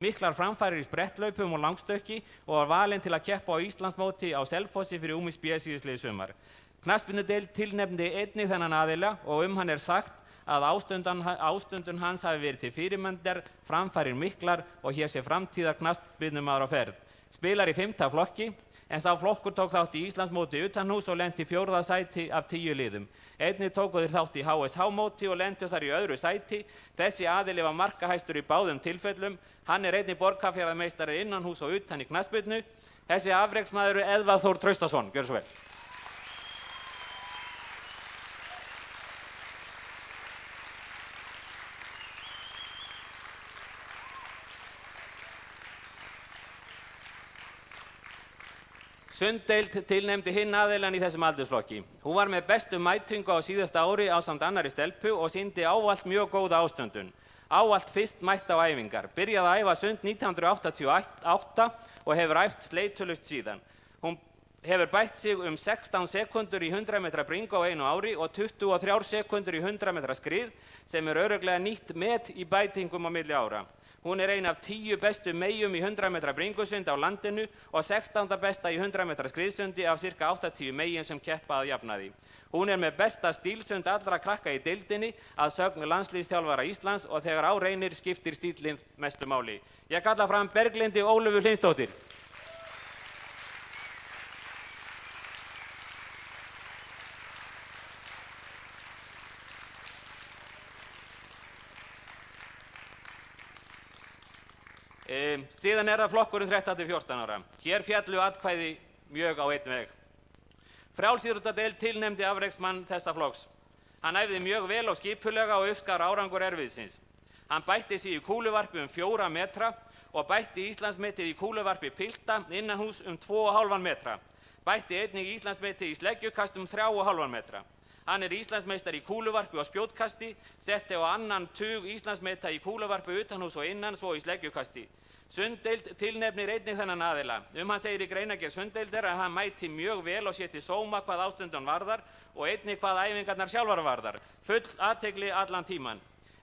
miklar framfærir í spretthlaupum og langstökki og var valinn til að keppa á Íslandsmóti á Selfossi fyrir UMSB síðastliðið sumar. Knattspyrnudeild tilnefndi einnig þennan aðila og hann sagt að ástundun hans hafi verið til fyrirmyndar, framfærir miklar og hér sé framtíðar knattspyrnumaður á ferð. Spilar í 5. flokki, en sá flokkur tók þátt í Íslandsmóti utanhús og lenti í 4. sæti af 10 liðum. Einnig tóku þeir þátt í HSH-móti og lentu þar í öðru sæti. Þessi aðili var markahæstur í báðum tilfellum. Hann einnig borgarfjarðarmeistari innanhús og utan í knattspyrnu. Þessi afreksmaður er Eðvarð Þór Traustason. Gjörðu svo vel. Sunddeild tilnefndi hinn aðilann í þessum aldursflokki. Hún var með bestu mætingu á síðasta ári ásamt annarri stelpu og sýndi ávallt mjög góða ástundun. Ávallt fyrst mætt á æfingar. Byrjaði að æfa sund 1988 og hefur æft sleitulaust síðan. Hún hefur bætt sig 16 sekundur í 100 metra bringu á einu ári og 23 sekundur í 100 metra skrið sem örugglega nýtt met í bætingum á milli ára. Hún ein af 10 bestu meyjum í 100 metra bringusund á landinu og 16. besta í 100 metra skriðsundi af ca. 80 meyjum sem keppa að jafnaði. Hún með besta stílsund allra krakka í deildinni að sögn landsliðsþjálfara Íslands og þegar á reynir skiptir stíllinn mestu máli. Ég kalla fram Berglindi Ólöfu Hlynsdóttir. Síðan það flokkurinn 13–14 ára. Hér fjallu atkvæði mjög á einn veg. Frjálsíþróttadeild tilnefndi afreksmann þessa flokks. Hann æfði mjög vel og skipulega og uppskar árangur erfiðsins. Hann bætti sig í kúluvarpi 4 metra og bætti Íslandsmetið í kúluvarpi pilta innanhús 2,5 metra. Bætti einnig Íslandsmetið í sleggjukast 3,5 metra. Hann Íslandsmeistari í kúluvarpi og spjótkasti, setti á annan tug Íslandsmeta í kúluvarpi utanhús og innan svo í sleggjukasti. Sunddeild tilnefnir einnig þennan aðila. Hann segir í greinargerð Sunddeildar að hann mæti mjög vel og sé til sóma hvað ástundun varðar og einnig hvað æfingarnar sjálfar varðar. Full athygli allan tíman.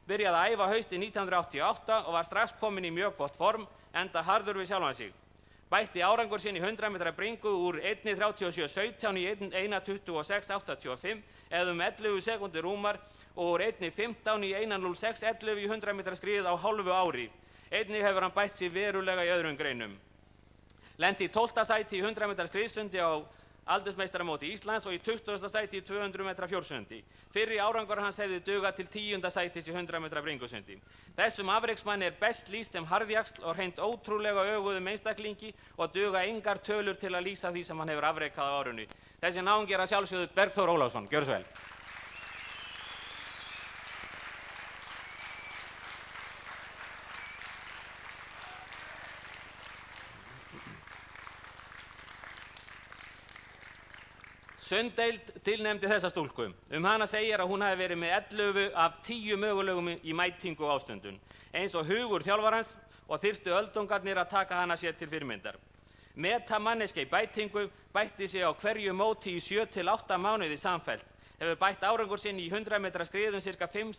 Byrjaði að æfa haustið 1988 og var strax kominn í mjög gott form, enda harður við sjálfan sig. Bætti árangur sinn í 100 metra bringu úr 1:37.17 í 1:26.85 eða 11 sekundur rúmar og úr 1:15 í 1:06.11 í 100 metra skrið á hálfu ári. Einnig hefur hann bætt sig verulega í öðrum greinum. Lenti í 12. sæti í 100 metra skriðsundi á aldursmeistaramóti Íslands og í 20. sæti í 200 metra fjórsundi. Fyrri árangur hans hefði dugað til 10. sætis í 100 metra bringusundi. Þessum afreksmanni best lýst sem harðjaxl og hreint ótrúlega öguðum einstaklingi og duga engar tölur til að lýsa því sem hann hefur afrekað á árinu. Þessi náungi að sjálfsögðu Bergþór Ólafsson. Gjörðu svo vel. Sunddeild tilnefndi þessa stúlku. Hana segir að hún hafi verið með 11 af 10 mögulegum í mætingu ástundun, eins og hugur þjálfarans og þyrftu öldungarnir að taka hana sér til fyrirmyndar. Metamanneska í bætingu bætti sig á hverju móti í 7 til 8 mánuði samfellt. Hefur bætt árangur sinn í 100 metra skriðum ca. 5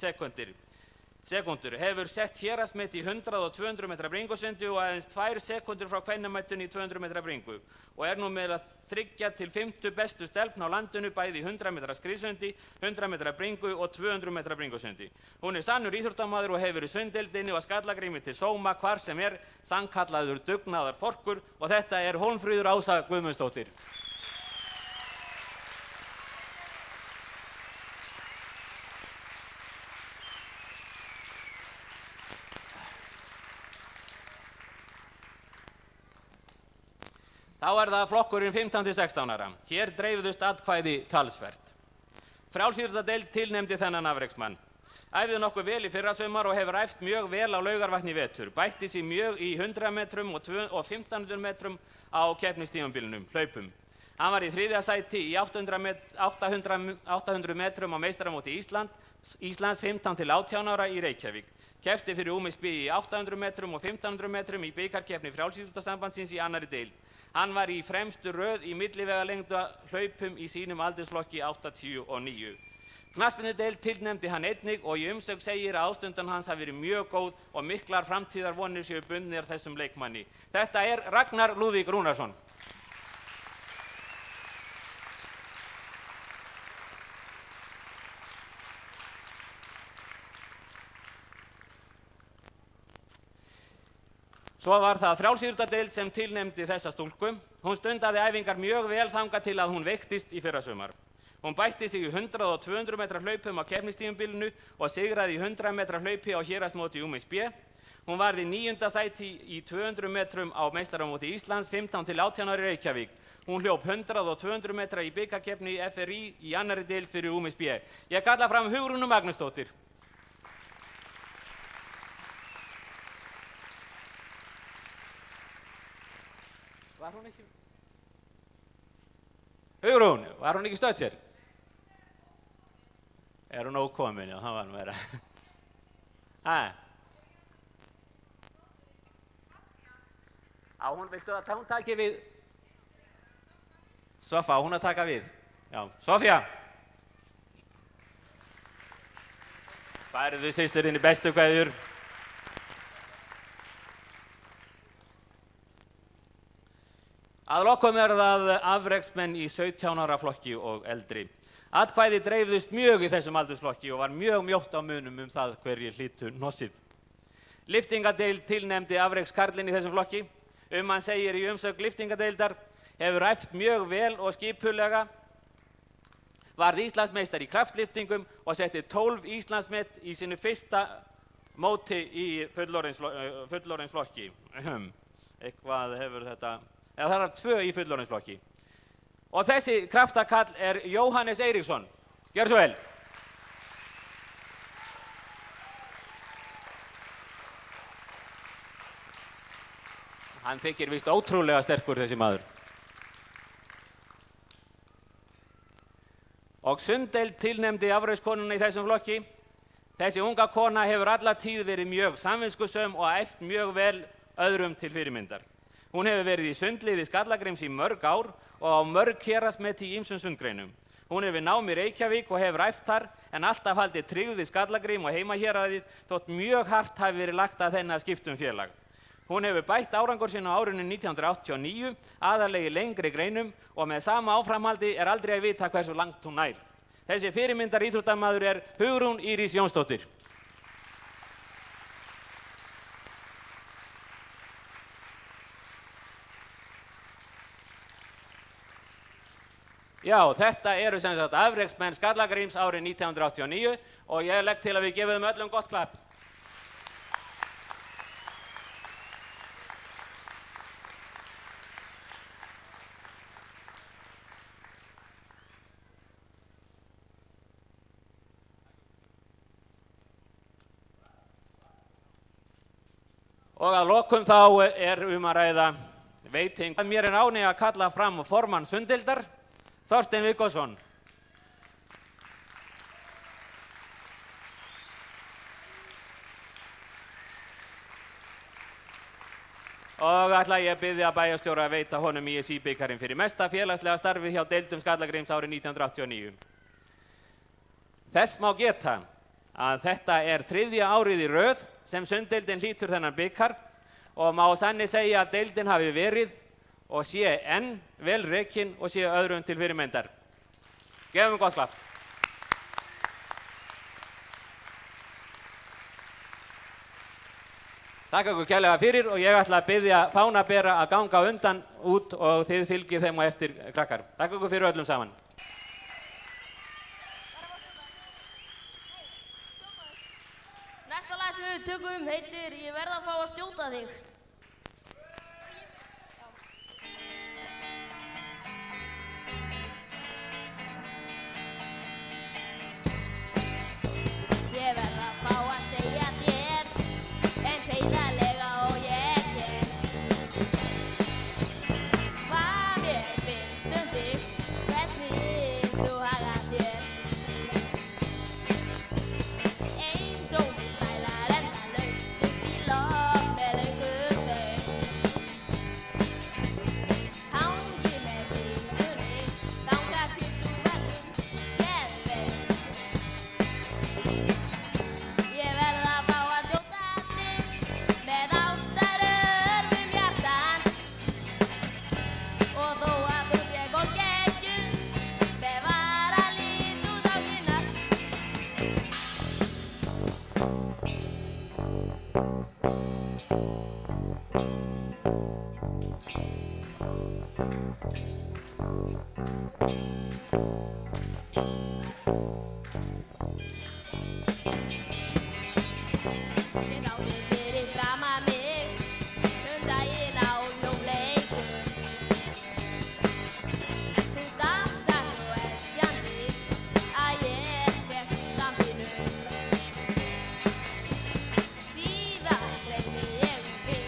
sekundur. Hefur sett héraðsmet í 100 og 200 metra bringusundi og aðeins 2 sekundur frá kvennamættunni í 200 metra bringu og nú með að 3 til 5 bestu stelpna á landinu bæði í 100 metra skriðsundi, 100 metra bringu og 200 metra bringusundi. Hún sannur íþróttamaður og hefur í Sunddeildinni og Skallagrími til sóma hvar sem sannkallaður dugnaðar forkur og þetta Hólmfríður Ása Guðmundsdóttir. Þá það flokkurinn 15–16 ára. Hér dreifðust atkvæði talsvert. Frjálsíþróttadeild tilnefndi þennan afreksmann. Æfði nokkuð vel í fyrrasumar og hefur æft mjög vel á Laugarvatni í vetur. Bætti sig mjög í 100 metrum og 1500 metrum á keppnistímabilinu, hlaupum. Hann var í 3. sæti í 800 metrum á meistaramóti Íslands 15 til 18 ára í Reykjavík. Keppti fyrir UMSB í 800 metrum og 1500 metrum í bikarkeppni Frjálsíþróttasambandsins í annarri deild. Hann var í fremstu röð í millivegalengda hlaupum í sínum aldursflokki 89. Knattspyrnudeild tilnefndi hann einnig og í umsögn segir að ástundun hans hafi verið mjög góð og miklar framtíðarvonir séu bundnar þessum leikmanni. Þetta er Ragnar Lúðvík Rúnarsson. Svo var það frjálsíþróttadeild sem tilnefndi þessa stúlku. Hún stundaði æfingar mjög vel þangað til að hún veiktist í fyrrasumar. Hún bætti sig í 100 og 200 metra hlaupum á keppnistímabilinu og sigraði í 100 metra hlaupi á héraðsmóti UMSB. Hún varð í 9. sæti í 200 metrum á meistaramóti Íslands 15 til 18 ára í Reykjavík. Hún hljóp 100 og 200 metra í bikarkeppni FRÍ í annarri deild fyrir UMSB. Ég kalla fram Hugrúnu Magnúsdóttir. Var hún ekki? Hugrún, var hún ekki stödd hér? Er hún ókomin? Já, það var nú vera. Hún viltu að hún taki við? Sofa, hún að taka við. Já, Sofía. Færðu systurinni bestu kveðjur. Að lokum það afreksmenn í 17 ára flokki og eldri. Atkvæði dreifðust mjög í þessum aldursflokki og var mjög mjótt á munum það hverjir hlytu hnossið. Lyftingadeild tilnefndi afrekskarlinn í þessum flokki. Hann segir í umsögn lyftingadeildar: hefur æft mjög vel og skipulega, varð Íslandsmeistar í kraftlyftingum og setti 12 Íslandsmet í sínu fyrsta móti í fullorðinsflokki. Eitthvað hefur þetta... Það er 2 í fullorðinsflokki. Og þessi kraftakall er Jóhannes Eiríksson. Gjörðu svo vel. Hann þykir víst ótrúlega sterkur þessi maður. Og Sunddeild tilnefndi afrekskonuna í þessum flokki. Þessi unga kona hefur alla tíð verið mjög samviskusöm og æft mjög vel öðrum til fyrirmyndar. Hún hefur verið í sundliði Skallagríms í mörg ár og á mörg héraðsmet í ýmsum sundgreinum. Hún hefur nám í Reykjavík og hefur æft þar en alltaf haldið tryggð við Skallagrím og heimahéraðið þótt mjög hart hafi verið lagt að henni að skipta félag. Hún hefur bætt árangur sinn á árinu 1989, aðallega í lengri greinum og með sama áframhaldi er aldrei að vita hversu langt hún nær. Þessi fyrirmyndar íþróttamaður er Hugrún Írís Jónsdóttir. Já, þetta eru sem sagt afreksmenn Skallagríms árið 1989 og ég legg til að við gefum þeim öllum gott klapp. Og að lokum þá er að ræða veiting. Mér er ánægja að kalla fram formann Sunddeildar, Þorstein Viggoðsson. Og ætla ég að biðja bæjarstjóra að veita honum ISÍ-bikarinn fyrir mesta félagslega starfið hjá deildum Skallagríms árið 1989. Þess má geta að þetta er 3. árið í röð sem Sunddeildin hlýtur þennan bikar og má sanni segja að deildin hafi verið og sé enn vel rekin og sé öðrum til fyrirmyndar. Gefum gott klapp. Takk ykkur kærlega fyrir og ég ætla að biðja fánabera að ganga undan út og þið fylgið þeim á eftir krakkar. Takk ykkur fyrir öllum saman. Næsta lag sem við tökum heitir Ég verð að fá að skjóta þig. Ég verð að fá að segja þér eins heiðarlega og ég get hvað mér finnst þig, hvernig þú hagar þér. Eindómur snælar endalaust upp í loft með löngu Ég sá þig fyrir framan mig daginn á hljómleikum. Þú dansar svo elskjandi að ég fékk stampinu. Síðan gleymi ég þig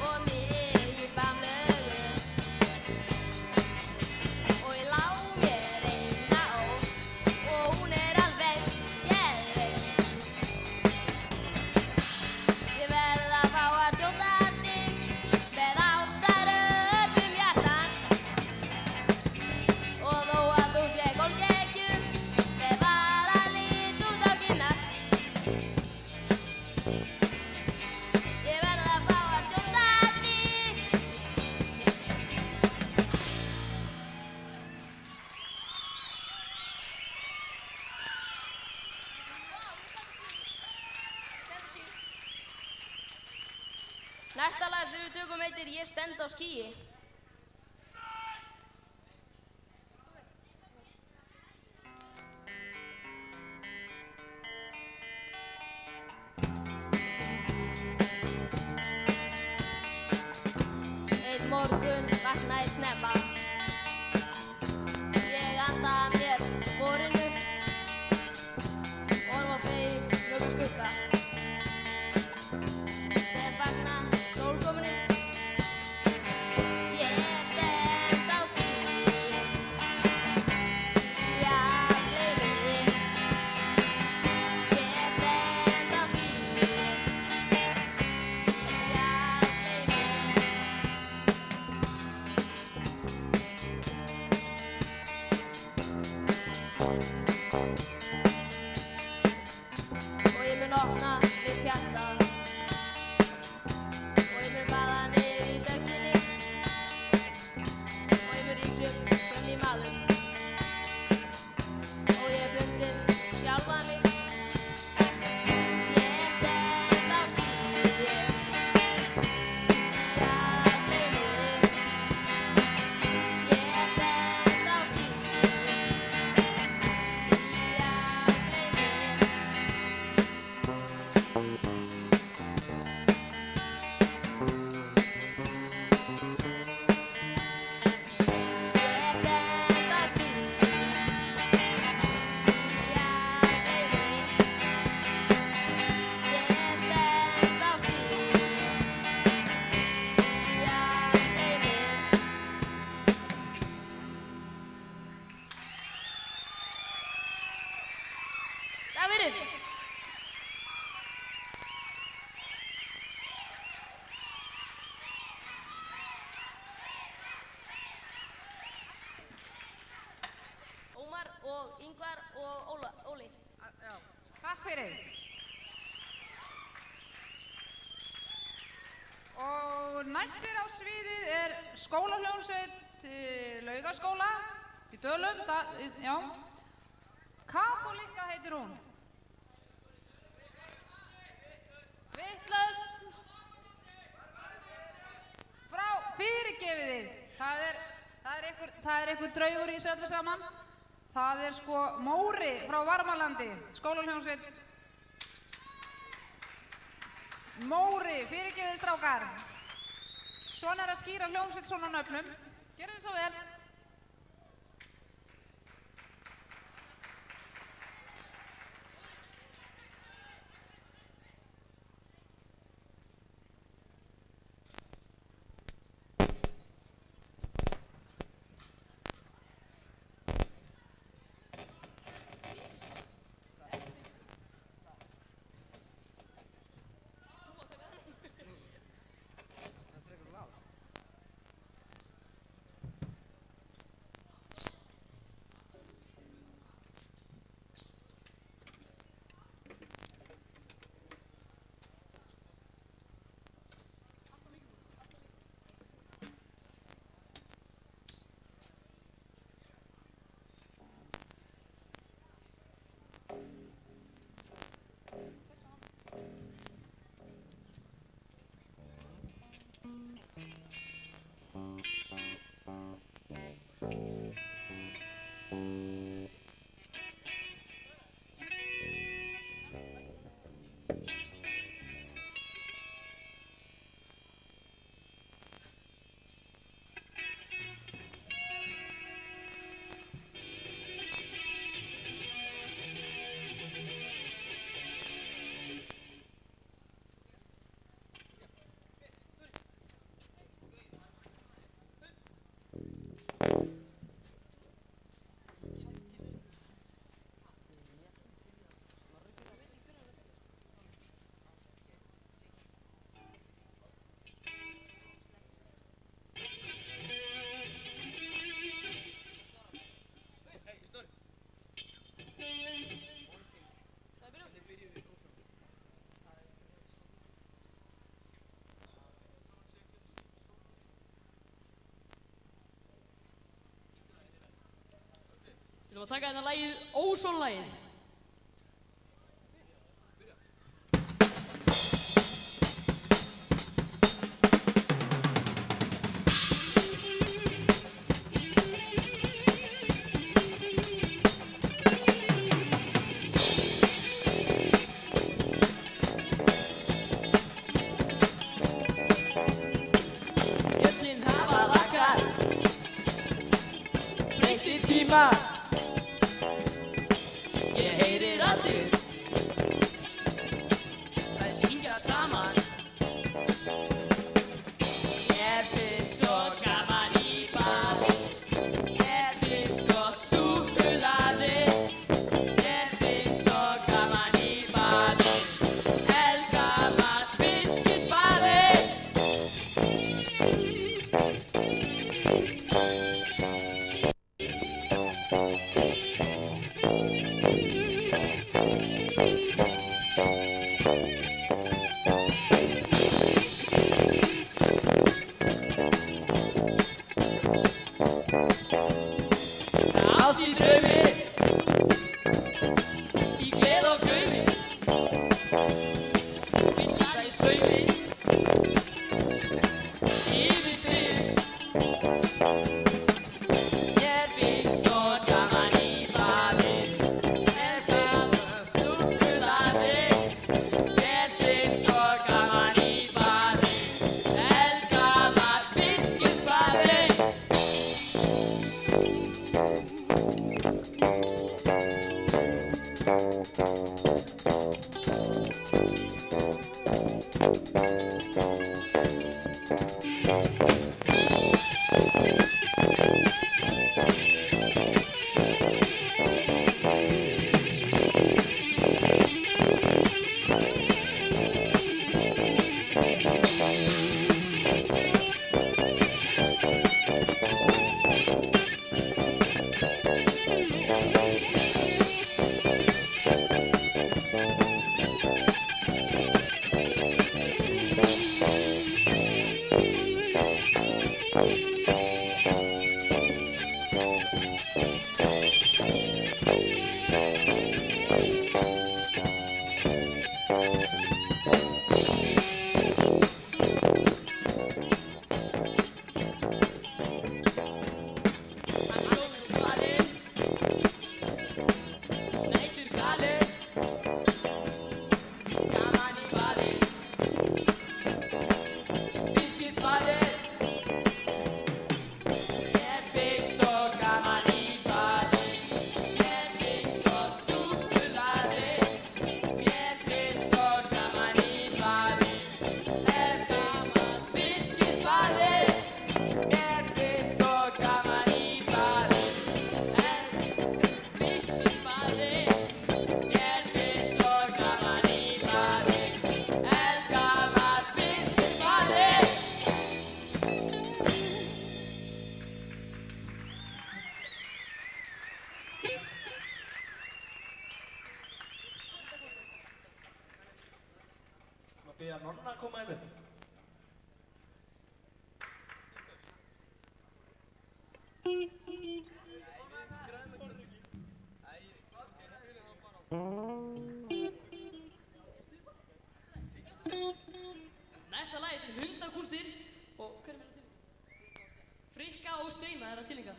og mig í famlögum og ég lá mér eina ótt og hún alveg geðveik. Ég verð að fá að skjóta þig með ástaröpum hjartans og þó að þú sé golfgeggjur með varalit út á kinnar. Ég verð að fá að skjóta þig. Næsta lag sem við tökum heitir Ég stend á skýi. Einn morgun vaknaði snemma. Ég andaði að mér vorinu og var feis mjög skugga sem fagna sólkominu. Ég stend á skýi í algleymi. Ég stend á skýi í algleymi. Og ég mun opna mitt hjarta og ég mun baða mig í dögginni og ég mun rís upp sem ný maður og ég hef fundið sjálfa mig. Ég stend á skýi í algleymi. Ég stend á skýi í algleymi. Ég stend á skýi í Ómar og Ingvar og Óli. Já, takk fyrir. Og næstir á sviðið skólahljómsveit Laugaskóla í Dölum, já. Kaþólikka heitir hún. Vitlaust. Fyrirgefið þið. Það er einhver draugur í þessu öllu saman. Það er sko Móri frá Varmalandi, skólahljómsveit. Móri, fyrirgefið þið strákar. Svona að skýra hljómsveit svona á nöfnum. Gjörðu þið svo vel. ætlum að taka þetta lagið, Ósonlagið. Ég heyri raddir, þær syngja saman. Mér finnst svo gaman í baði, mér finnst gott súkkulaði. Mér finnst svo gaman í baði, eldgamalt fiskisbaði. Allt í draumi, í gleði og gaumi, vill það í saumi, yfir þig. Mér finnst svo gaman í baði, eldgamalt súkkulaði. Mér finnst svo gaman í baði, eldgamalt fiskisbaði. Biðja nonna að koma inn upp. Næsta lagið er Hundakúnstir og hver er meira til? Frikka og Steina er að tilninga.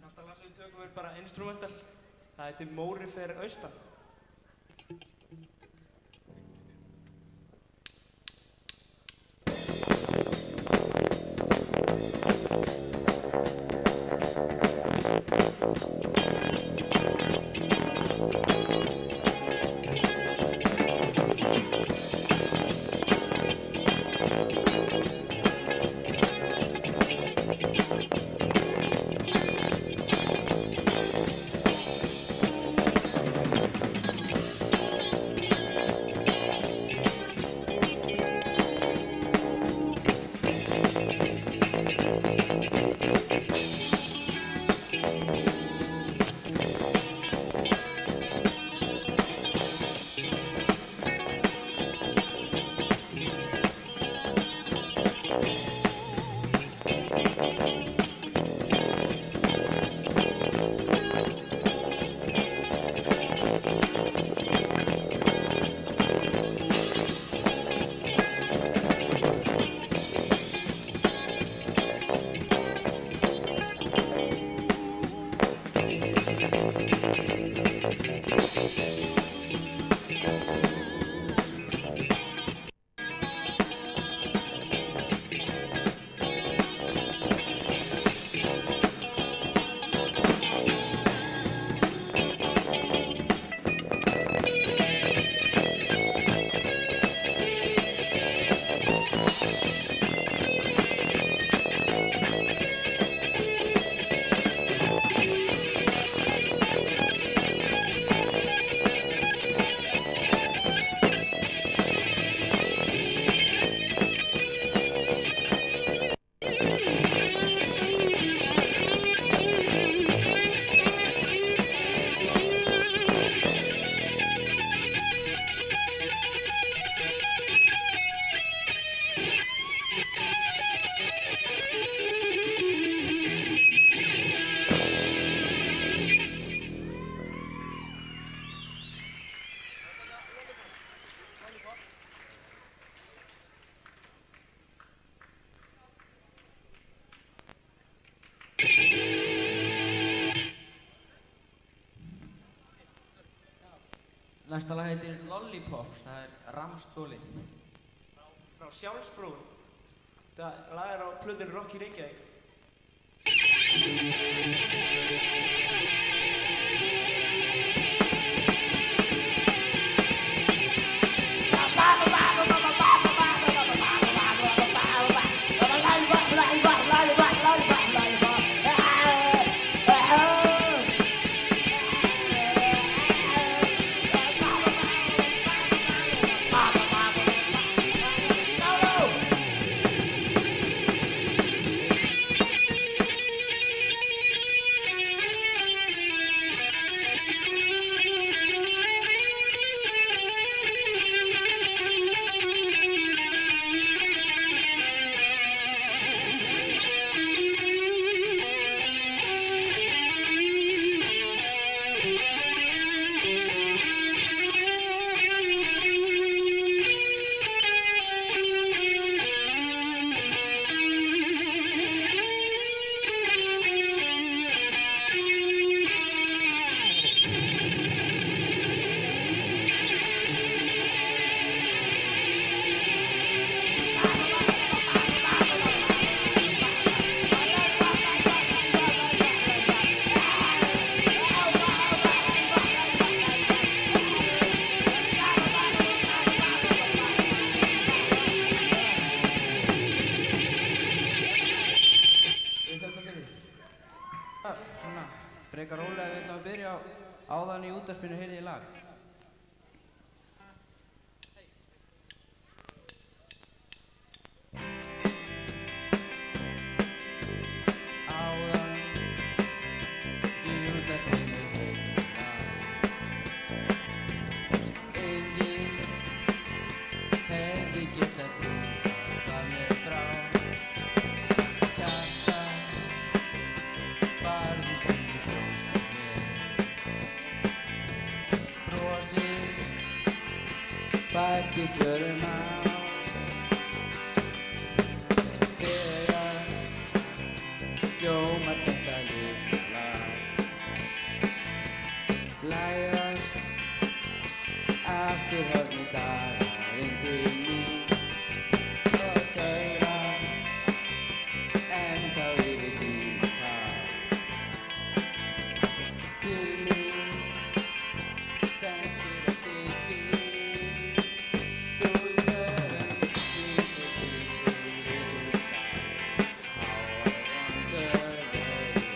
Næsta lag sem við tökum er bara instrumental. Það heitir Móri fer austan. Næsta lag heitir Lollipops, það er Ramstóli. Frá Sjálfsfrún. Það lag er á plötunni Rock í Reykjavík. útvarpinu heyrði ég lag. Áðan í útvarpinu heyrði ég lag. Enginn hefði getað trúað hvað mér brá. Hjartað barðist í brjósti mér. Brosið fæddist vörum á. Þegar hljómar þetta litla lag. Læðast aftur horfni dagarinn til mín og dauðar ennþá yfir tímans haf. Til mín sendir og til þín þú söngst hvítur little star.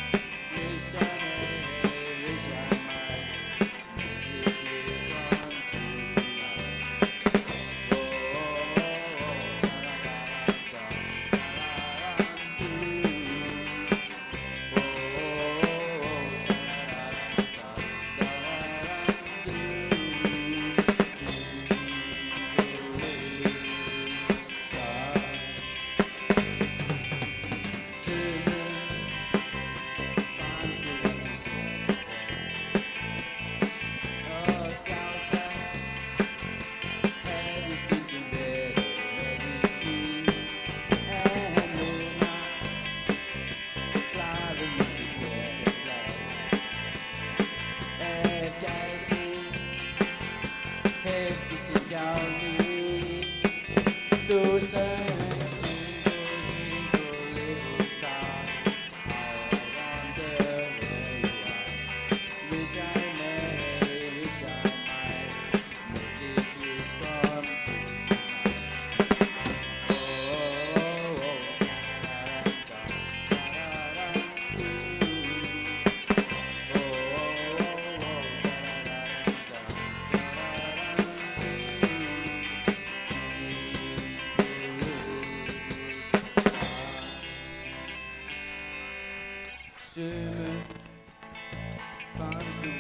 How I wonder where you are. Wish I may, wish I might make this wish come true tonight. Oh, þú söngst twinkle little star. How I wonder where you are. Wish I may, wish I might make this wish come true tonight. Oh, sumum fannst þú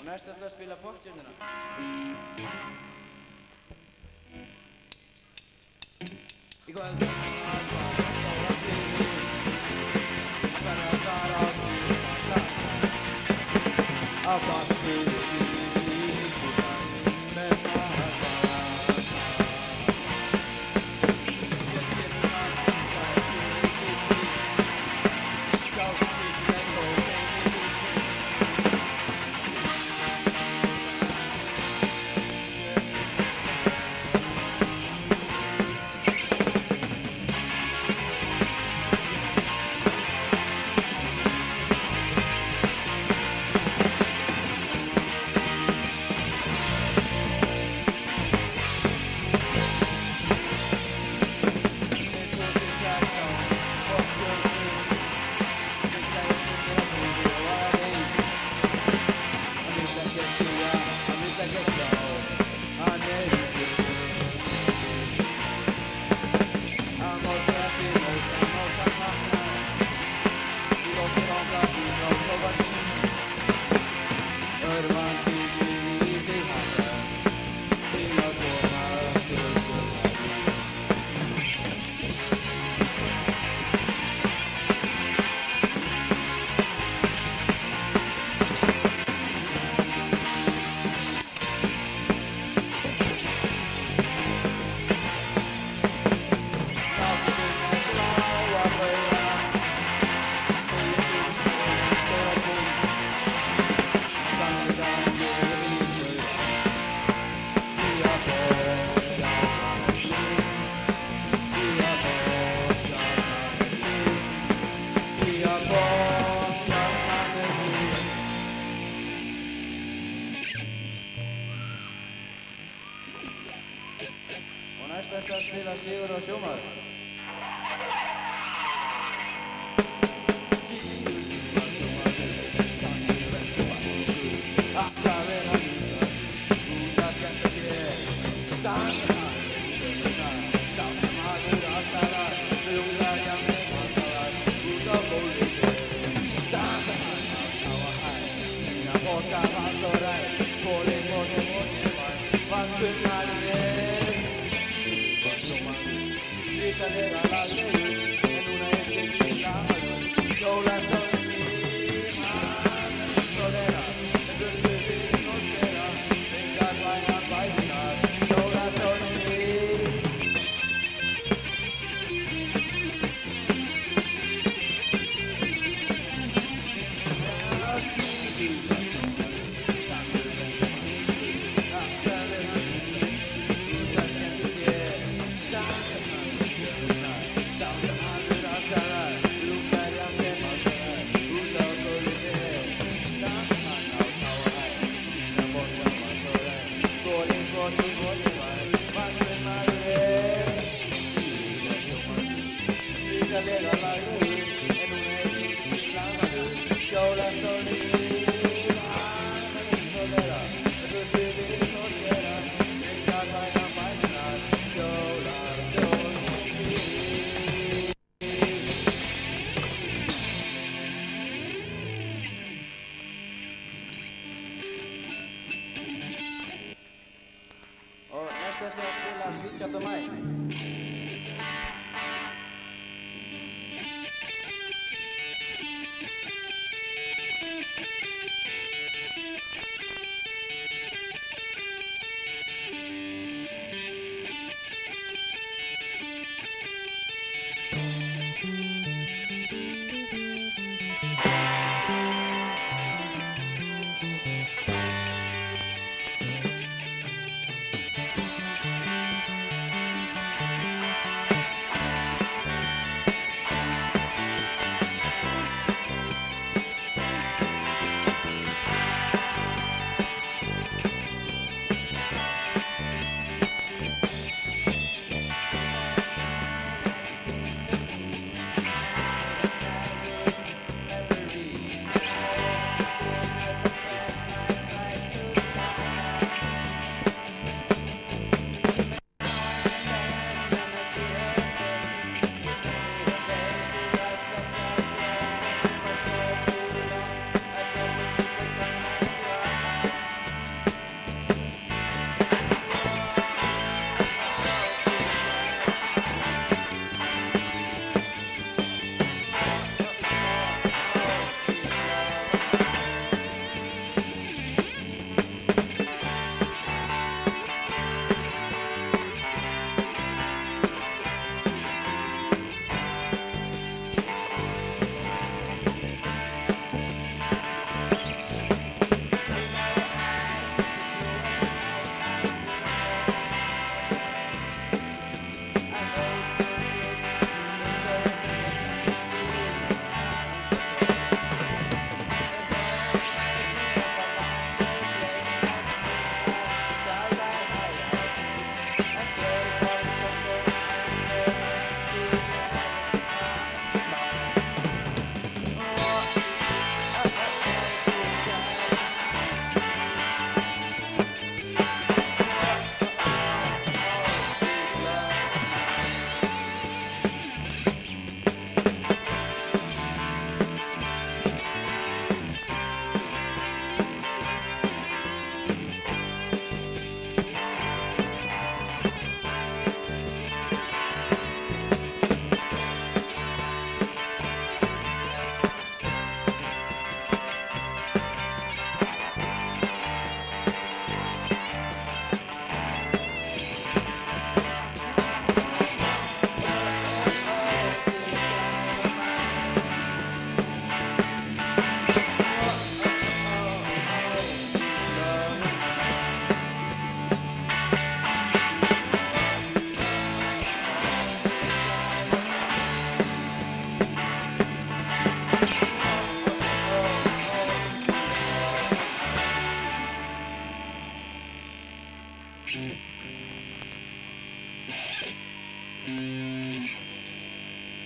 næst ætla að spila poppstjörnuna. Í kvöld að fara stóra sviði, að verða að stara á því plats, að bakti í húsíðan með fasa. Hér getur hann gæti sitt í, gást í lengt og beini. Og næst ætla að spila Sigur og Sjómaður. Alltaf vera hluta, út að skemmta sér. Dansa dansa maður alltaf að, rúlar jafnir alltaf að, út á gólfið sér. Dansa á að hæ, mína borgar alls og ræð, bólinn vaskur maður. Sigur og Sjómaður, ríkalega laglegur, en núna siglir lagaður, hjólastólinn í mann, svo þeirra. Og næst ætlum við að spila Sweet Child of Mine.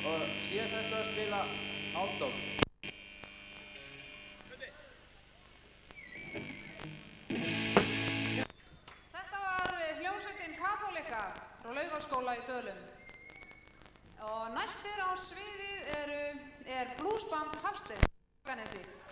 Og síðast ætlum við að spila Ándók. Þetta var hljómsveitin Kaþólika frá Laugaskóla í Dölum. Og næstir á sviðið er bluesband Hafsteins á Borgarnesi.